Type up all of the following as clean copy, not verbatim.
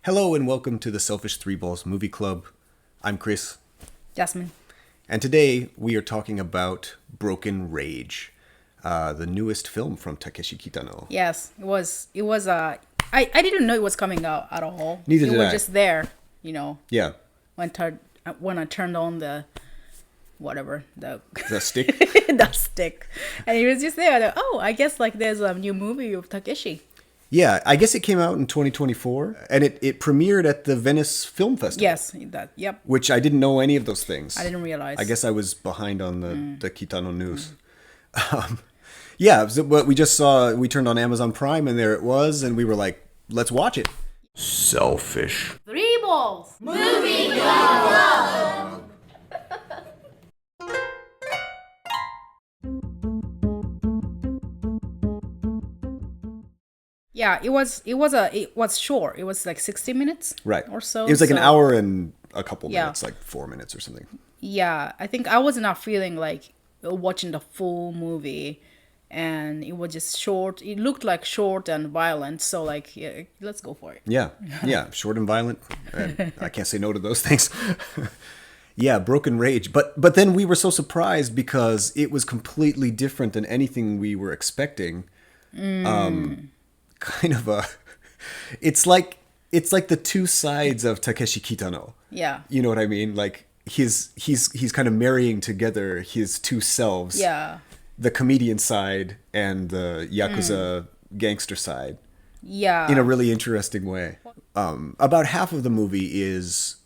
Hello and welcome to the Selfish Three Balls Movie Club. I'm Chris. Jasmine. And today we are talking about Broken Rage, the newest film from Takeshi Kitano. Yes, it was. I didn't know it was coming out at all. Neither did I. It was just there, you know. Yeah. When I turned on the stick? the stick, and it was just there. I guess like there's a new movie of Takeshi. Yeah, I guess it came out in 2024, and it premiered at the Venice Film Festival. Yes, yep. Which I didn't know any of those things. I didn't realize. I guess I was behind on the Kitano news. But we turned on Amazon Prime, and there it was, and we were like, let's watch it. Selfish. Three balls. Movie club. Yeah, it was short. It was like 60 minutes, Right, or so. It was like an hour and a couple minutes, like 4 minutes or something. Yeah, I think I was not feeling like watching the full movie, and it was just short. It looked like short and violent, so like, yeah, let's go for it. Yeah, short and violent. I can't say no to those things. Yeah, Broken Rage. But then we were so surprised because it was completely different than anything we were expecting. It's like the two sides of Takeshi Kitano. Yeah. You know what I mean? Like he's kind of marrying together his two selves. Yeah. The comedian side and the Yakuza gangster side. Yeah. In a really interesting way. About half of the movie is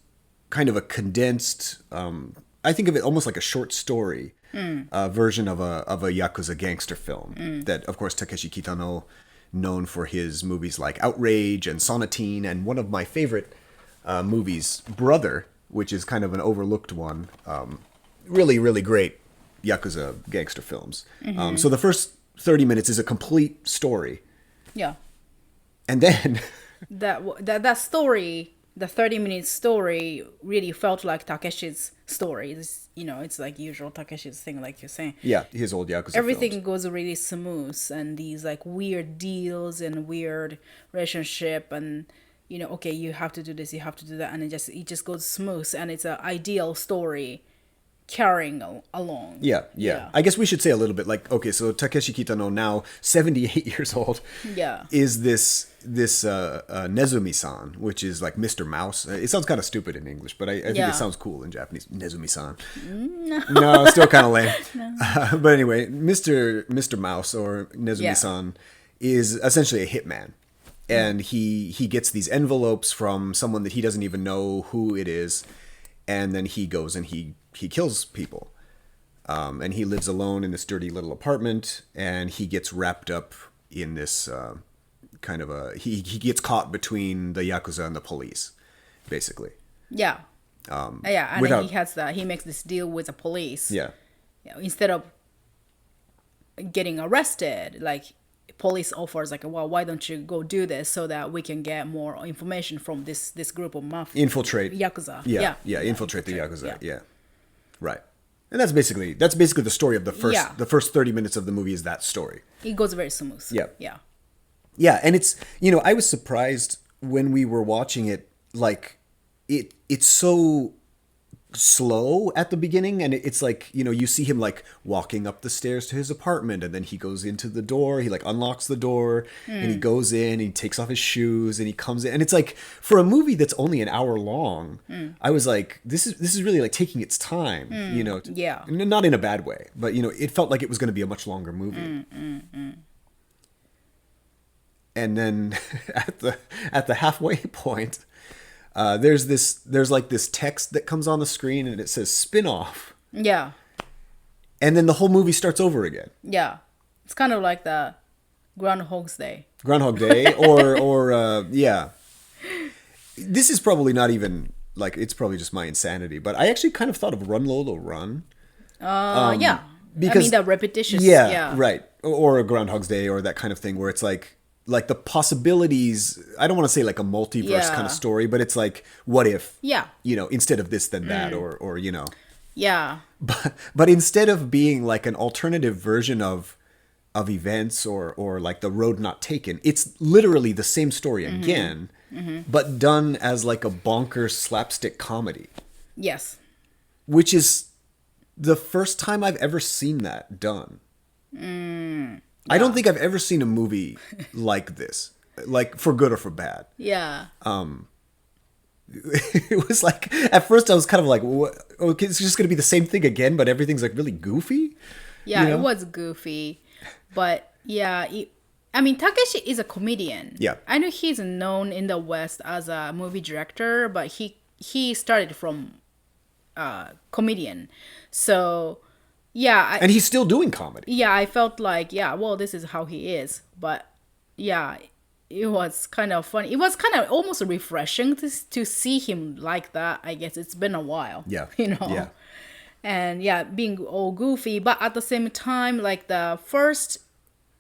kind of a condensed, I think of it almost like a short story version of a Yakuza gangster film that, of course, Takeshi Kitano, known for his movies like Outrage and Sonatine, and one of my favorite movies, Brother, which is kind of an overlooked one. Really, really great Yakuza gangster films. So the first 30 minutes is a complete story. Yeah. And then... that story, the 30-minute story, really felt like Takeshi's story. It's like usual Takeshi's thing, like you're saying. Yeah, his old Yakuza Everything films. goes really smooth, and these like weird deals and weird relationship, and okay, you have to do this, you have to do that, and it just goes smooth, and it's an ideal story carrying along. Yeah. I guess we should say a little bit like, okay, so Takeshi Kitano, now 78 years old, is this Nezumi-san, which is like Mr. Mouse. It sounds kind of stupid in English, but I think it sounds cool in Japanese. Nezumi-san. No, still kind of lame. No. But anyway, Mr. Mouse, or Nezumi-san, is essentially a hitman. And he gets these envelopes from someone that he doesn't even know who it is, and then he goes and he kills people. And he lives alone in this dirty little apartment, and he gets wrapped up in this he gets caught between the Yakuza and the police, basically. Yeah. And then he makes this deal with the police. Yeah. Instead of getting arrested, like, police offers like, well, why don't you go do this so that we can get more information from this group of mafia. Infiltrate. Yakuza. Infiltrate the Yakuza. Yeah. Right. And that's basically the story of the first 30 minutes of the movie is that story. It goes very smooth. Yeah, and it's, I was surprised when we were watching it, like, it's so slow at the beginning, and it's like, you see him, like, walking up the stairs to his apartment, and then he goes into the door, he, like, unlocks the door, and he goes in, and he takes off his shoes, and he comes in, and it's like, for a movie that's only an hour long, I was like, this is really, like, taking its time, not in a bad way, but, it felt like it was going to be a much longer movie. And then at the halfway point, there's like this text that comes on the screen, and it says spin-off. Yeah. And then the whole movie starts over again. Yeah. It's kind of like the Groundhog Day. Groundhog Day, or yeah. This is probably not even, like, it's probably just my insanity, but I actually kind of thought of Run Lola Run. Yeah. Because, I mean, the repetitions. Yeah, right. Or a Groundhog's Day, or that kind of thing, where it's like the possibilities, I don't want to say like a multiverse kind of story, but it's like, what if, instead of this, then that, or Yeah. But instead of being like an alternative version of events or like The Road Not Taken, it's literally the same story again, but done as like a bonkers slapstick comedy. Yes. Which is the first time I've ever seen that done. I don't think I've ever seen a movie like this, like for good or for bad. Yeah. It was like, at first I was kind of like, what? Okay, it's just going to be the same thing again, but everything's like really goofy. Yeah, it was goofy. But yeah, I mean, Takeshi is a comedian. Yeah. I know he's known in the West as a movie director, but he started from comedian. So yeah. And he's still doing comedy. Yeah, I felt like, yeah, well, this is how he is. But yeah, it was kind of funny. It was kind of almost refreshing to see him like that. I guess it's been a while. Yeah. You know? Yeah. And yeah, being all goofy. But at the same time, like the first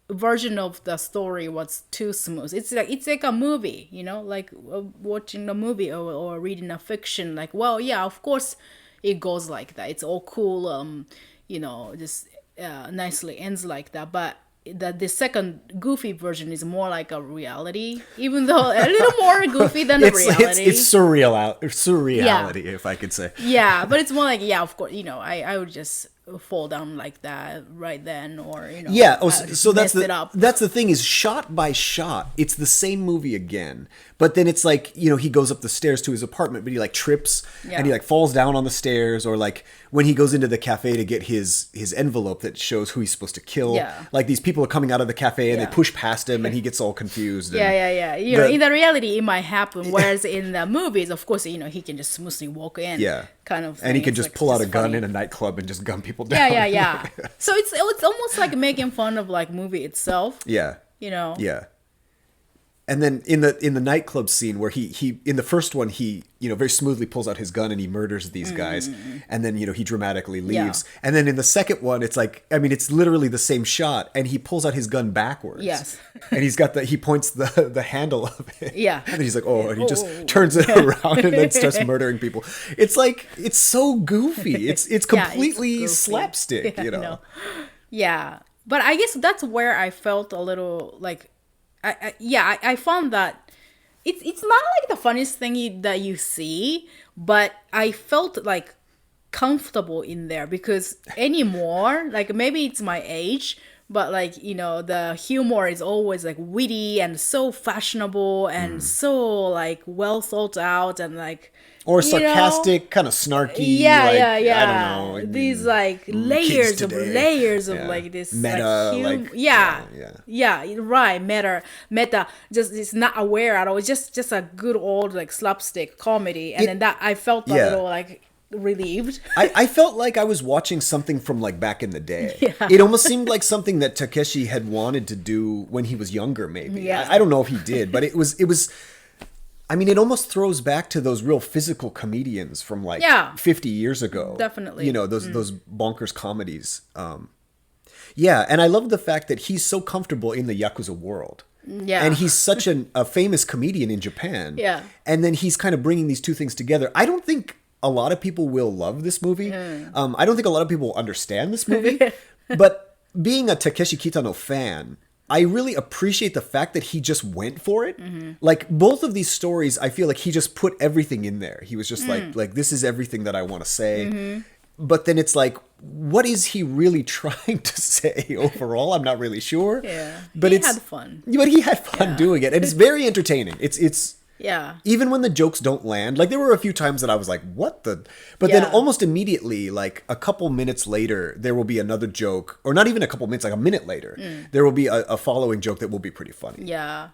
version of the story was too smooth. It's like a movie, you know? Like watching a movie or reading a fiction. Like, well, yeah, of course it goes like that. It's all cool, you know, just nicely ends like that. But the second goofy version is more like a reality, even though a little more goofy than a reality. It's surreality, if I could say. Yeah, but it's more like, yeah, of course, you know, I would just fall down like that right then, or, you know. Yeah, so that's the thing is, shot by shot, it's the same movie again. But then it's like, you know, he goes up the stairs to his apartment, but he like trips and he like falls down on the stairs, or like when he goes into the cafe to get his envelope that shows who he's supposed to kill. Yeah. Like these people are coming out of the cafe and they push past him and he gets all confused. Yeah. You know, in the reality, it might happen. Whereas in the movies, of course, you know, he can just smoothly walk in. Yeah. Kind of thing. And he can It's just like, pull out a just gun funny. in a nightclub and just gun people down. Yeah. So it's almost like making fun of like movie itself. Yeah. You know. Yeah. And then in the nightclub scene where he in the first one, he, you know, very smoothly pulls out his gun and he murders these guys, and then, you know, he dramatically leaves. Yeah. And then in the second one, it's like, I mean, it's literally the same shot, and he pulls out his gun backwards. Yes. And he points the handle of it. Yeah. And then he's like, oh, and he just turns it around and then starts murdering people. It's like, it's so goofy. It's completely it's slapstick, Yeah, you know. no. Yeah. But I guess that's where I felt a little like, I found that it's not like the funniest thing that you see, but I felt like comfortable in there, because anymore, like maybe it's my age, but like, you know, the humor is always like witty and so fashionable and so like well thought out and like, or sarcastic, kind of snarky. Yeah. I don't know. These like layers of like this meta, right. Meta. Just it's not aware at all. It's just a good old like slapstick comedy, and then that I felt a little like relieved. I felt like I was watching something from like back in the day. Yeah. It almost seemed like something that Takeshi had wanted to do when he was younger. Maybe I don't know if he did, but it was. I mean, it almost throws back to those real physical comedians from like 50 years ago. Definitely. You know, those bonkers comedies. Yeah, and I love the fact that he's so comfortable in the Yakuza world. Yeah. And he's such a famous comedian in Japan. Yeah. And then he's kind of bringing these two things together. I don't think a lot of people will love this movie. I don't think a lot of people will understand this movie. But being a Takeshi Kitano fan, I really appreciate the fact that he just went for it. Like both of these stories, I feel like he just put everything in there. He was just like, this is everything that I want to say. But then it's like, what is he really trying to say overall? I'm not really sure. Yeah. But he had fun. But he had fun doing it. And it's very entertaining. It's Yeah. Even when the jokes don't land, like there were a few times that I was like, what the? But then almost immediately, like a couple minutes later, there will be another joke, or not even a couple minutes, like a minute later, there will be a following joke that will be pretty funny. Yeah.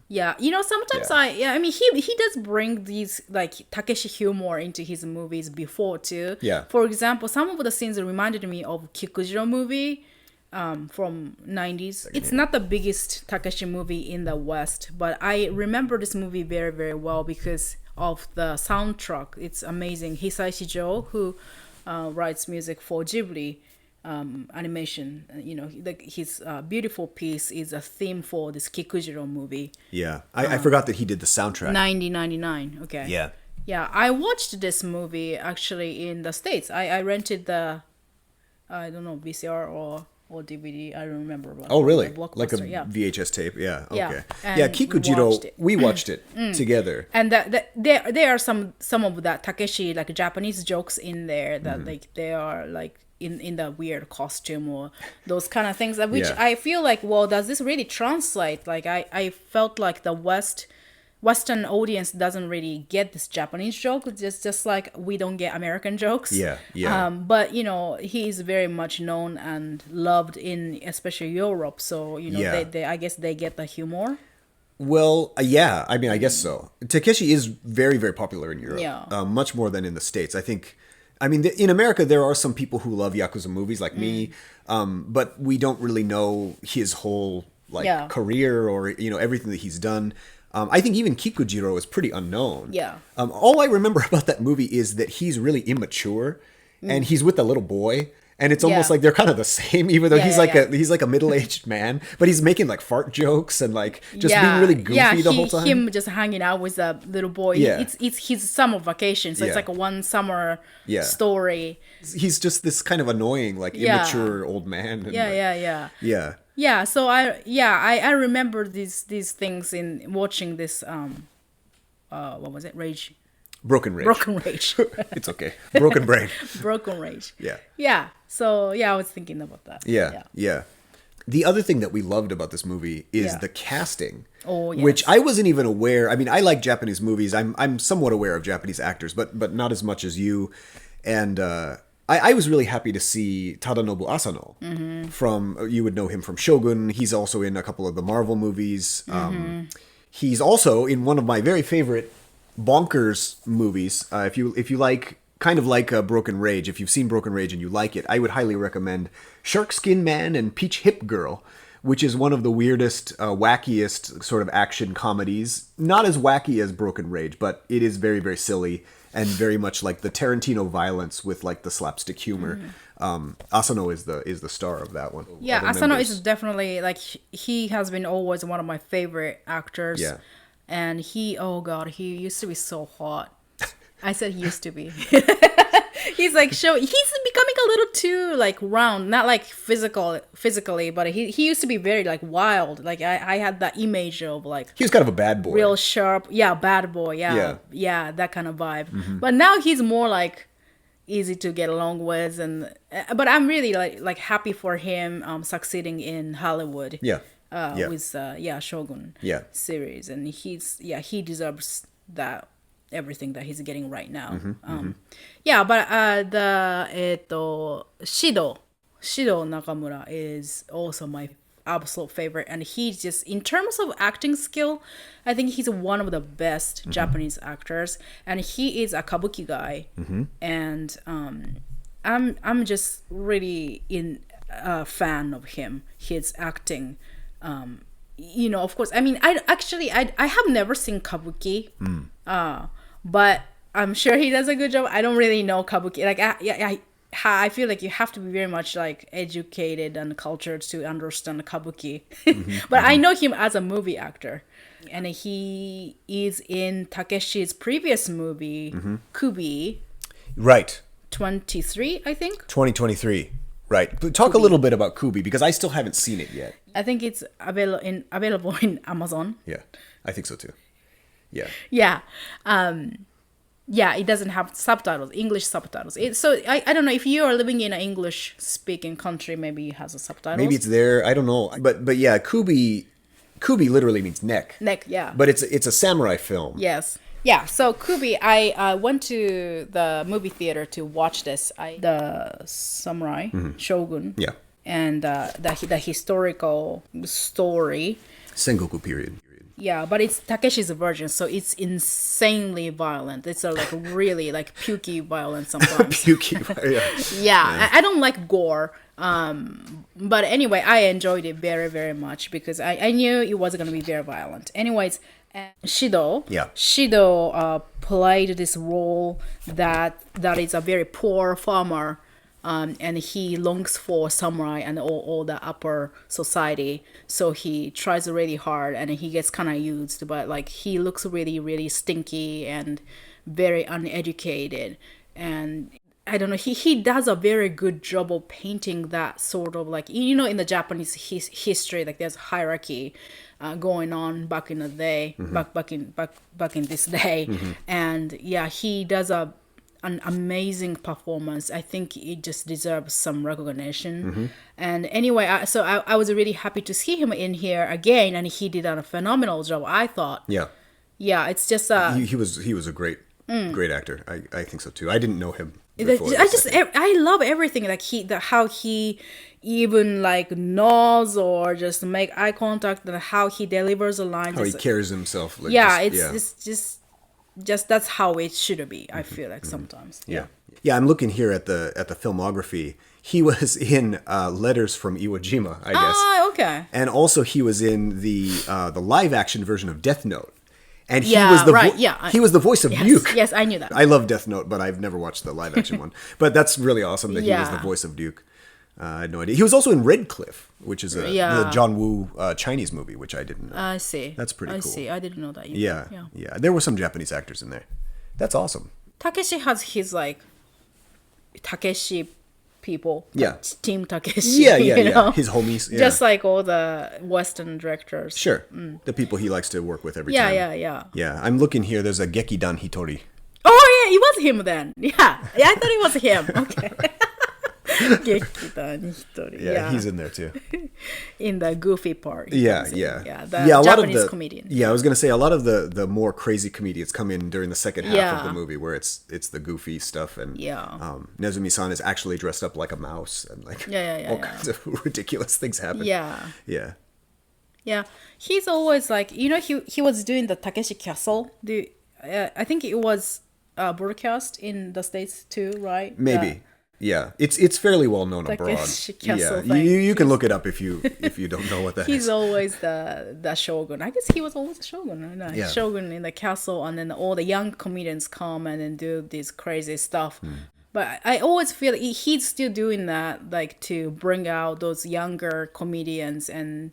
Yeah. You know, sometimes I mean, he does bring these like Takeshi humor into his movies before too. Yeah. For example, some of the scenes reminded me of Kikujiro movie. From 90s. It's not the biggest Takeshi movie in the West, but I remember this movie very, very well because of the soundtrack. It's amazing. Hisai Shijo, who writes music for Ghibli animation, you know, his beautiful piece is a theme for this Kikujiro movie. Yeah, I forgot that he did the soundtrack. 1999. Okay. Yeah. Yeah, I watched this movie actually in the States. I rented the, I don't know, VCR or or DVD. I don't remember. Oh, really? Like a VHS tape? Yeah. Okay. Yeah, Yeah, Kikujiro. We watched it together. And there are some of that Takeshi like Japanese jokes in there that like they are like in the weird costume or those kind of things, which I feel like, well, does this really translate? Like I felt like the Western audience doesn't really get this Japanese joke. It's just like we don't get American jokes. Yeah. But he's very much known and loved in especially Europe. So they I guess they get the humor. Well, yeah. I mean, I guess so. Takeshi is very, very popular in Europe. Yeah. Much more than in the States. I think. I mean, in America, there are some people who love Yakuza movies like me, but we don't really know his whole career or everything that he's done. I think even Kikujiro is pretty unknown. Yeah. All I remember about that movie is that he's really immature, and he's with a little boy, and it's almost like they're kind of the same, even though he's like a middle-aged man, but he's making like fart jokes and like just being really goofy the whole time. Him just hanging out with a little boy. Yeah. It's his summer vacation, so it's like a one summer story. He's just this kind of annoying, like immature old man. And Yeah. Yeah, so I remember these things in watching this what was it? Broken Rage. It's okay. Broken Brain. Broken Rage. Yeah. Yeah. So I was thinking about that. Yeah. The other thing that we loved about this movie is the casting. Oh, yes. Which I wasn't even aware. I mean, I like Japanese movies. I'm somewhat aware of Japanese actors, but not as much as you. And I was really happy to see Tadanobu Asano from, you would know him from Shogun. He's also in a couple of the Marvel movies. He's also in one of my very favorite bonkers movies. If you like, kind of like Broken Rage, if you've seen Broken Rage and you like it, I would highly recommend Shark Skin Man and Peach Hip Girl, which is one of the weirdest, wackiest sort of action comedies. Not as wacky as Broken Rage, but it is very, very silly. And very much like the Tarantino violence with like the slapstick humor. Asano is the star of that one. Yeah, Asano is definitely like he has been always one of my favorite actors. Yeah. And he used to be so hot. I said he used to be. He's like he's becoming a little too like round, not like physically, but he used to be very like wild. Like I had that image of like he was kind of a bad boy, real sharp, bad boy, yeah, that kind of vibe. But now he's more like easy to get along with, but I'm really like happy for him succeeding in Hollywood. With Shogun series, and he deserves that. Everything that he's getting right now. But Shido Nakamura is also my absolute favorite, and he's just, in terms of acting skill, I think he's one of the best Japanese actors, and he is a kabuki guy, and I'm just really a fan of him, his acting. Of course, I mean, I have never seen kabuki, but I'm sure he does a good job. I don't really know kabuki. Like, I feel like you have to be very much like educated and cultured to understand kabuki. But I know him as a movie actor, and he is in Takeshi's previous movie, Kubi. Right. 23, I think. 2023. Right. But talk a little bit about Kubi, because I still haven't seen it yet. I think it's available in Amazon. Yeah, I think so too. Yeah. Yeah, it doesn't have subtitles, English subtitles. So I don't know, if you are living in an English-speaking country, maybe it has a subtitles. Maybe it's there. I don't know. But yeah, Kubi literally means neck. Neck, yeah. But it's a samurai film. Yes. Yeah, so Kubi, I went to the movie theater to watch this. The samurai, Shogun. Yeah. And the historical story. Sengoku period. Yeah, but it's Takeshi's version, so it's insanely violent. It's like really like pukey violent sometimes. Yeah. I don't like gore. But anyway, I enjoyed it very, very much because I knew it was going to be very violent. Anyways, Shido played this role that is a very poor farmer. And he longs for samurai and all the upper society, so he tries really hard and he gets kind of used, but like he looks really, really stinky and very uneducated, and I don't know. He does a very good job of painting that sort of like, in the Japanese history, like there's hierarchy going on back in the day, back in this day, and yeah, he does an amazing performance. I think it just deserves some recognition. And anyway, I was really happy to see him in here again, and he did a phenomenal job, I thought. Yeah, it's just he was a great actor. I think so too. I didn't know him before. I love everything, like how he even like nods or just make eye contact, and how he delivers a line, how he carries himself. Like, it's just that's how it should be. I feel like sometimes. Yeah. I'm looking here at the filmography. He was in Letters from Iwo Jima, I guess. Okay. And also he was in the live action version of Death Note. And he was the he was the voice of Duke. Yes, I knew that. I love Death Note, but I've never watched the live action one. But that's really awesome that he was the voice of Duke. I had no idea. He was also in Red Cliff, which is the John Woo Chinese movie, which I didn't know. I see. That's pretty cool. I see. I didn't know that either. Yeah. There were some Japanese actors in there. That's awesome. Takeshi has his like Takeshi people. Yeah. Like, Team Takeshi. Yeah. His homies. Yeah. Just like all the Western directors. Sure. The people he likes to work with every time. Yeah. I'm looking here. There's a Gekidan Hitori. Oh, yeah. It was him then. Yeah. I thought it was him. Okay. Gekidan Hitori. Yeah, he's in there too. In the goofy part. The Japanese comedian. Yeah, I was gonna say a lot of the more crazy comedians come in during the second half of the movie, where it's the goofy stuff, and Nezumi-san is actually dressed up like a mouse, and like all kinds of ridiculous things happen. Yeah. He's always like, he was doing the Takeshi Castle. I think it was broadcast in the States too, right? Maybe. Yeah, it's fairly well known abroad. Yeah, you can look it up if you don't know what that is. He's always the shogun. I guess he was always a shogun. No? Yeah. Shogun in the castle, and then all the young comedians come and then do this crazy stuff. But I always feel he's still doing that, like to bring out those younger comedians, and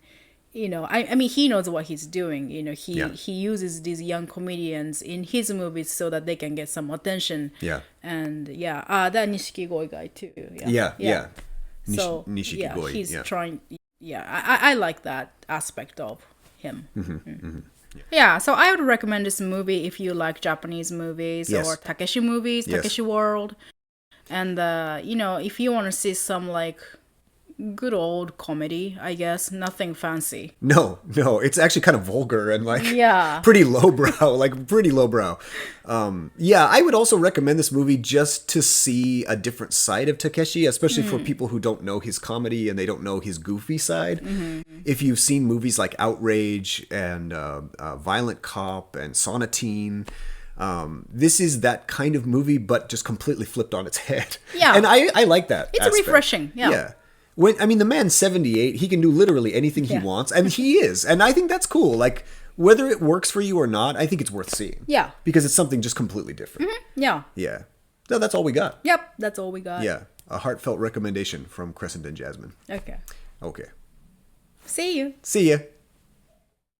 I mean, he knows what he's doing. He uses these young comedians in his movies so that they can get some attention. Yeah. And that Nishikigoi guy too. Yeah. So Nishikigoi. He's trying. I like that aspect of him. Yeah. So I would recommend this movie if you like Japanese movies or Takeshi movies, Takeshi World, and if you want to see some like good old comedy, I guess. Nothing fancy. No, it's actually kind of vulgar and like pretty lowbrow, I would also recommend this movie just to see a different side of Takeshi, especially for people who don't know his comedy and they don't know his goofy side. If you've seen movies like Outrage and Violent Cop and Sonatine, this is that kind of movie, but just completely flipped on its head. Yeah. And I like that. It's refreshing. Yeah. The man's 78, he can do literally anything he wants, and he is. And I think that's cool. Like, whether it works for you or not, I think it's worth seeing. Yeah. Because it's something just completely different. Yeah. No, that's all we got. Yep, that's all we got. Yeah. A heartfelt recommendation from Crescent and Jasmine. Okay. Okay. See you. See ya.